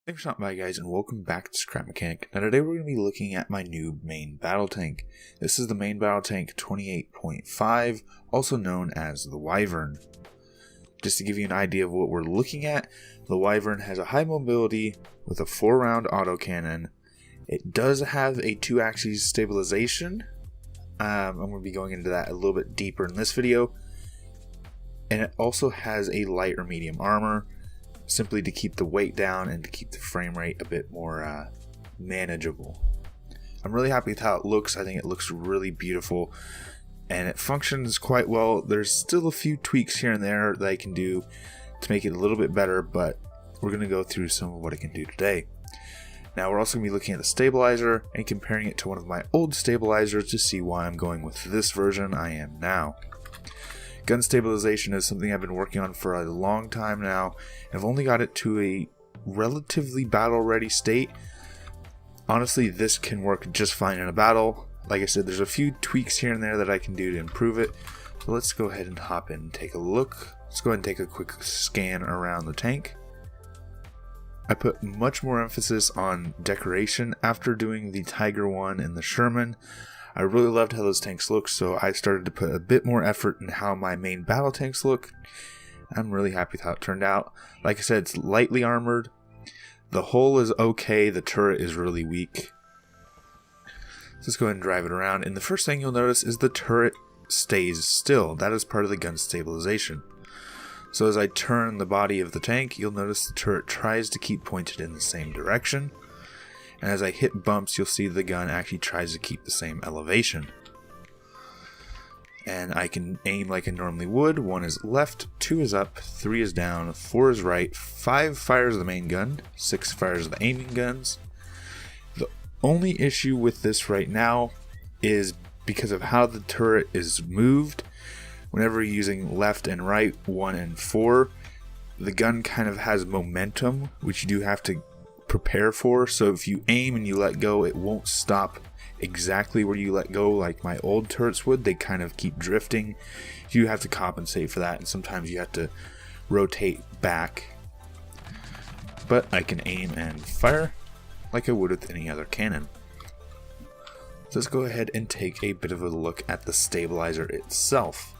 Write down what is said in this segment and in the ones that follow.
Thanks for stopping by, guys, and welcome back to Scrap Mechanic. Now today we're going to be looking at my new main battle tank. This is the main battle tank 28.5, also known as the Wyvern. Just to give you an idea of what we're looking at, the Wyvern has a high mobility with a 4-round autocannon. It does have a 2-axis stabilization. I'm going to be going into that a little bit deeper in this video. And it also has a light or medium armor, simply to keep the weight down and to keep the frame rate a bit more manageable. I'm really happy with how it looks. I think it looks really beautiful and it functions quite well. There's still a few tweaks here and there that I can do to make it a little bit better, but we're going to go through some of what it can do today. Now we're also going to be looking at the stabilizer and comparing it to one of my old stabilizers to see why I'm going with this version I am now. Gun stabilization is something I've been working on for a long time now. I've only got it to a relatively battle ready state. Honestly, this can work just fine in a battle. Like I said, there's a few tweaks here and there that I can do to improve it. So let's go ahead and hop in and take a look. Let's go ahead and take a quick scan around the tank. I put much more emphasis on decoration after doing the Tiger one and the Sherman. I really loved how those tanks look, so I started to put a bit more effort in how my main battle tanks look. I'm really happy with how it turned out. Like I said, it's lightly armored. The hull is okay, the turret is really weak. Let's go ahead and drive it around, and the first thing you'll notice is the turret stays still. That is part of the gun stabilization. So as I turn the body of the tank, you'll notice the turret tries to keep pointed in the same direction. And as I hit bumps, you'll see the gun actually tries to keep the same elevation. And I can aim like I normally would. 1 is left, 2 is up, 3 is down, 4 is right, 5 fires the main gun, 6 fires the aiming guns. The only issue with this right now is because of how the turret is moved. Whenever you're using left and right, 1 and 4, the gun kind of has momentum, which you do have to prepare for. So if you aim and you let go, it won't stop exactly where you let go like my old turrets would. They kind of keep drifting. You have to compensate for that, and sometimes you have to rotate back. But I can aim and fire like I would with any other cannon. So let's go ahead and take a bit of a look at the stabilizer itself.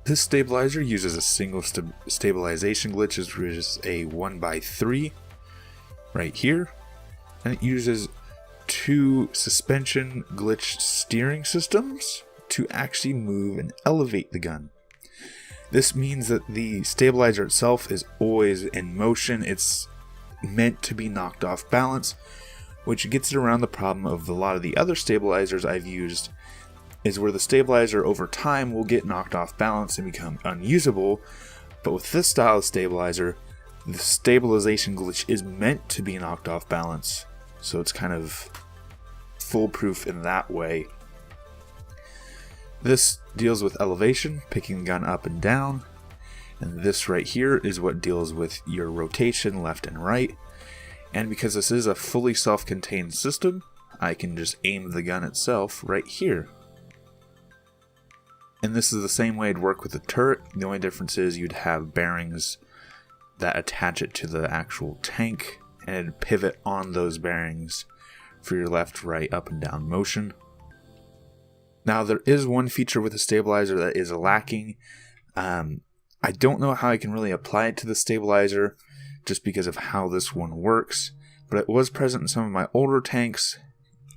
This stabilizer uses a single stabilization glitch, which is a 1x3 right here, and it uses 2 suspension glitch steering systems to actually move and elevate the gun. This means that the stabilizer itself is always in motion. It's meant to be knocked off balance, which gets it around the problem of a lot of the other stabilizers I've used, is where the stabilizer over time will get knocked off balance and become unusable. But with this style of stabilizer, the stabilization glitch is meant to be knocked off balance, so it's kind of foolproof in that way. This deals with elevation, picking the gun up and down, and this right here is what deals with your rotation left and right. And because this is a fully self-contained system, I can just aim the gun itself right here. And this is the same way it'd work with the turret. The only difference is you'd have bearings that attach it to the actual tank, and it'd pivot on those bearings for your left, right, up, and down motion. Now there is one feature with the stabilizer that is lacking. I don't know how I can really apply it to the stabilizer just because of how this one works, but it was present in some of my older tanks.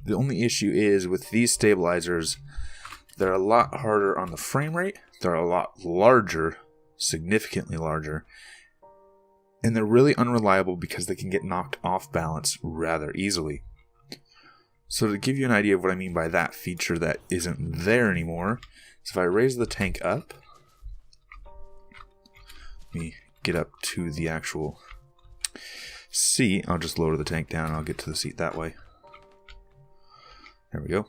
The only issue is with these stabilizers, they're a lot harder on the frame rate, they're a lot larger, significantly larger, and they're really unreliable because they can get knocked off balance rather easily. So to give you an idea of what I mean by that feature that isn't there anymore, is if I raise the tank up, let me get up to the actual seat. I'll just lower the tank down and I'll get to the seat that way. There we go.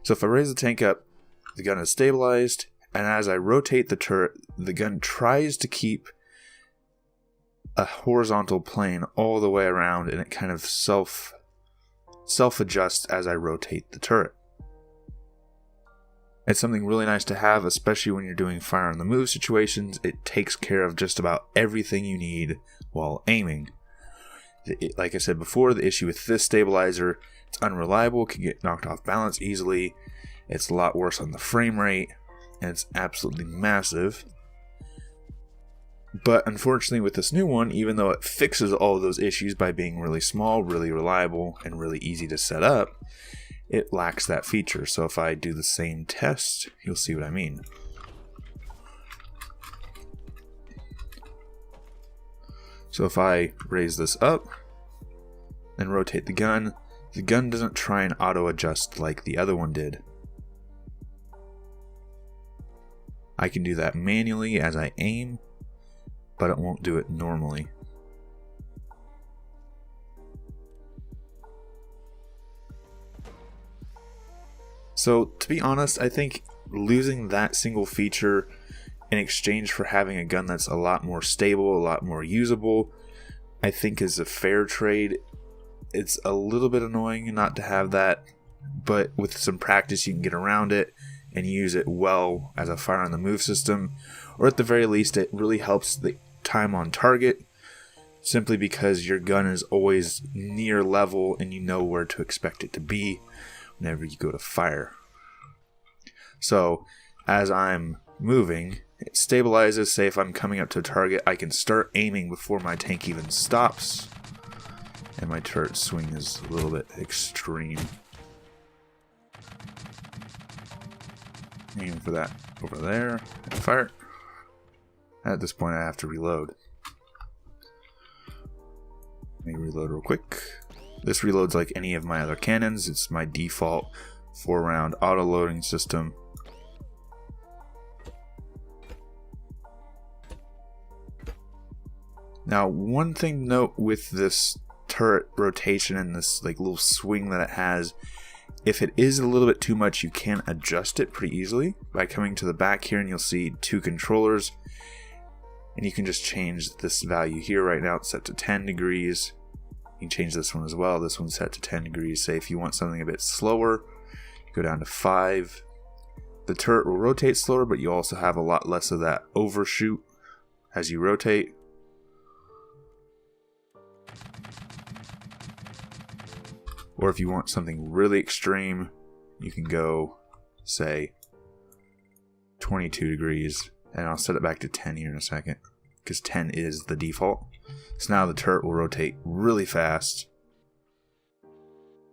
So if I raise the tank up, the gun is stabilized, and as I rotate the turret, the gun tries to keep a horizontal plane all the way around, and it kind of self-adjusts as I rotate the turret. It's something really nice to have, especially when you're doing fire on the move situations. It takes care of just about everything you need while aiming. Like I said before, the issue with this stabilizer, it's unreliable, can get knocked off balance easily. It's a lot worse on the frame rate, and it's absolutely massive. But unfortunately with this new one, even though it fixes all of those issues by being really small, really reliable, and really easy to set up, it lacks that feature. So if I do the same test, you'll see what I mean. So if I raise this up and rotate the gun doesn't try and auto adjust like the other one did. I can do that manually as I aim, but it won't do it normally. So to be honest, I think losing that single feature in exchange for having a gun that's a lot more stable, a lot more usable, I think is a fair trade. It's a little bit annoying not to have that, but with some practice you can get around it and use it well as a fire on the move system, or at the very least it really helps the time on target, simply because your gun is always near level and you know where to expect it to be whenever you go to fire. So as I'm moving, it stabilizes. Say if I'm coming up to a target, I can start aiming before my tank even stops. And my turret swing is a little bit extreme. Aim for that over there and fire. At this point I have to reload. Let me reload real quick. This reloads like any of my other cannons. It's my default 4-round auto loading system. Now, one thing to note with this turret rotation and this like little swing that it has, if it is a little bit too much, you can adjust it pretty easily by coming to the back here, and you'll see 2 controllers, and you can just change this value here. Right now it's set to 10 degrees. You can change this one as well. This one's set to 10 degrees. Say if you want something a bit slower, go down to 5. The turret will rotate slower, but you also have a lot less of that overshoot as you rotate. Or if you want something really extreme, you can go, say, 22 degrees. And I'll set it back to 10 here in a second, because 10 is the default. So now the turret will rotate really fast.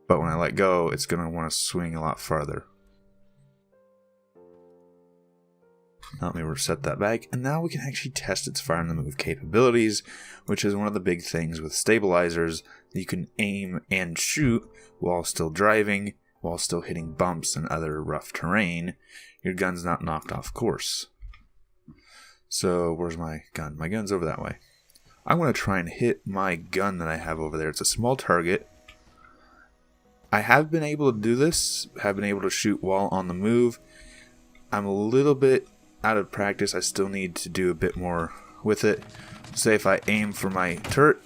But when I let go, it's going to want to swing a lot farther. Now let me reset that back, and now we can actually test its fire on the move capabilities, which is one of the big things with stabilizers. You can aim and shoot while still driving, while still hitting bumps and other rough terrain. Your gun's not knocked off course. So where's my gun? My gun's over that way. I want to try and hit my gun that I have over there. It's a small target. I have been able to do this, have been able to shoot while on the move. I'm a little bit out of practice. I still need to do a bit more with it. Say if I aim for my turret,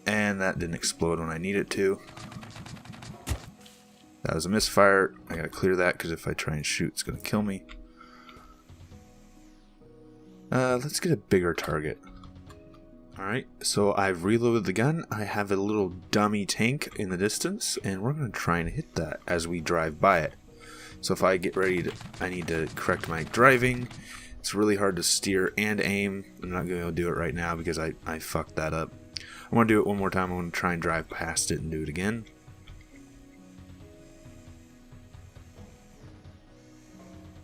and that didn't explode when I need it to. That was a misfire. I gotta clear that, because if I try and shoot, it's gonna kill me. Let's get a bigger target. Alright, so I've reloaded the gun. I have a little dummy tank in the distance, and we're gonna try and hit that as we drive by it. So if I get ready to, I need to correct my driving. It's really hard to steer and aim. I'm not going to be able to do it right now because I fucked that up. I want to do it one more time. I want to try and drive past it and do it again.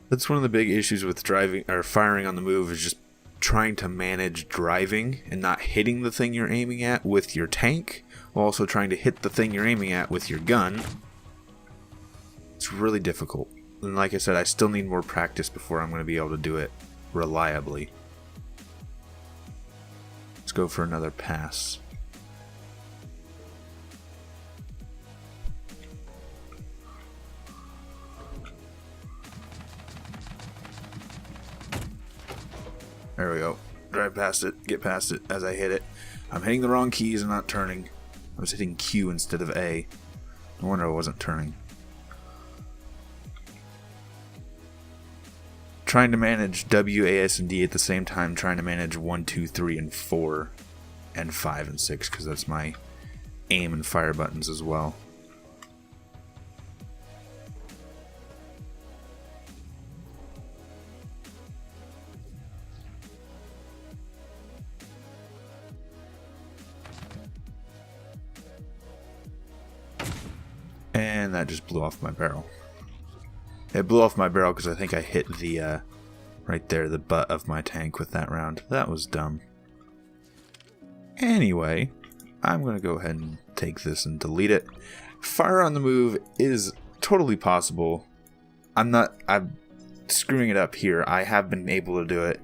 That's one of the big issues with driving or firing on the move, is just trying to manage driving and not hitting the thing you're aiming at with your tank, while also trying to hit the thing you're aiming at with your gun. It's really difficult. And like I said, I still need more practice before I'm going to be able to do it reliably. Let's go for another pass. There we go. Drive past it, get past it as I hit it. I'm hitting the wrong keys and not turning. I was hitting Q instead of A. No wonder I wasn't turning. Trying to manage W, A, S, and D at the same time, trying to manage 1, 2, 3, and 4 and 5 and 6 because that's my aim and fire buttons as well. And that just blew off my barrel. It blew off my barrel because I think I hit the, right there, the butt of my tank with that round. That was dumb. Anyway, I'm going to go ahead and take this and delete it. Fire on the move is totally possible. I'm screwing it up here. I have been able to do it.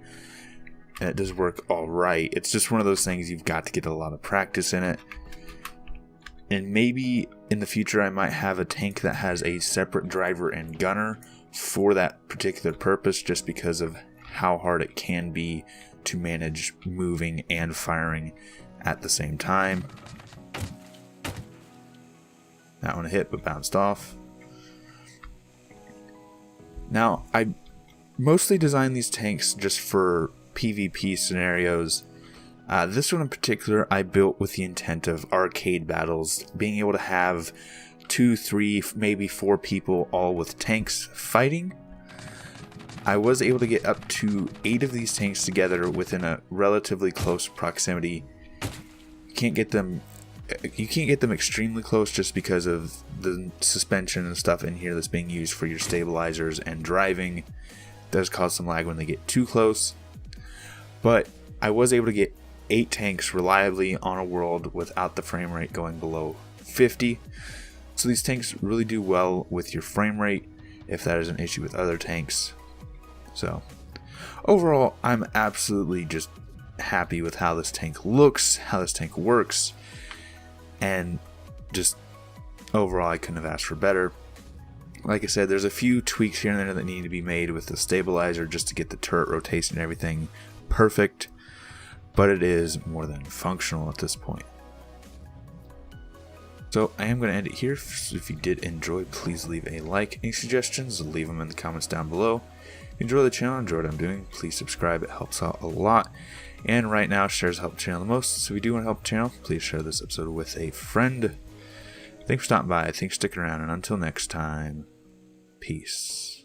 And it does work alright. It's just one of those things you've got to get a lot of practice in it. And maybe in the future I might have a tank that has a separate driver and gunner for that particular purpose, just because of how hard it can be to manage moving and firing at the same time. That one hit but bounced off. Now, I mostly designed these tanks just for PvP scenarios. This one in particular I built with the intent of arcade battles, being able to have 2, 3, maybe 4 people all with tanks fighting. I was able to get up to 8 of these tanks together within a relatively close proximity. You can't get them extremely close just because of the suspension and stuff in here that's being used for your stabilizers and driving. It does cause some lag when they get too close. But I was able to get 8 tanks reliably on a world without the frame rate going below 50. So these tanks really do well with your frame rate if that is an issue with other tanks. So overall, I'm absolutely just happy with how this tank looks, how this tank works, and just overall I couldn't have asked for better. Like I said, there's a few tweaks here and there that need to be made with the stabilizer just to get the turret rotation and everything perfect. But it is more than functional at this point. So I am going to end it here. So if you did enjoy, please leave a like. Any suggestions, leave them in the comments down below. If you enjoy the channel, enjoy what I'm doing, please subscribe. It helps out a lot. And right now, shares help the channel the most. So if you do want to help the channel, please share this episode with a friend. Thanks for stopping by. Thanks for sticking around. And until next time, peace.